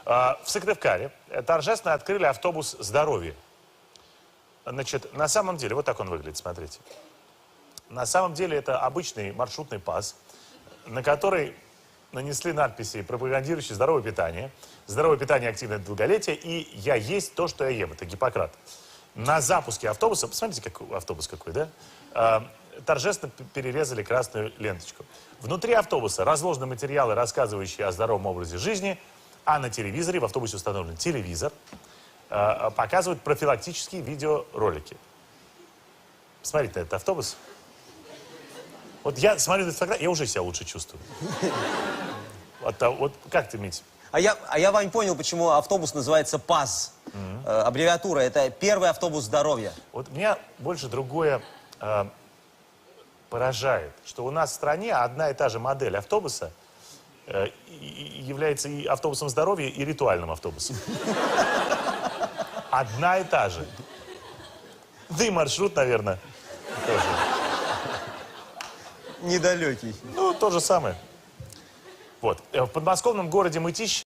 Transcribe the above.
В Сыктывкаре торжественно открыли автобус «Здоровье». Значит, на самом деле, вот так он выглядит, смотрите. На самом деле это обычный маршрутный пас, на который нанесли надписи, пропагандирующие здоровое питание, активное долголетие и «Я есть то, что я ем». Это Гиппократ. На запуске автобуса, посмотрите, автобус какой, да? Торжественно перерезали красную ленточку. Внутри автобуса разложены материалы, рассказывающие о здоровом образе жизни, а на телевизоре, в автобусе установлен телевизор, показывают профилактические видеоролики. Посмотрите на этот автобус. Вот я смотрю на эту фотографию, я уже себя лучше чувствую. Вот как ты, Митя? А я, Вань, понял, почему автобус называется ПАЗ. Аббревиатура, это первый автобус здоровья. Вот меня больше другое поражает, что у нас в стране одна и та же модель автобуса является и автобусом здоровья, и ритуальным автобусом. Одна и та же. Да и маршрут, наверное, тоже. Недалекий. Ну, то же самое. Вот. В подмосковном городе Мытищи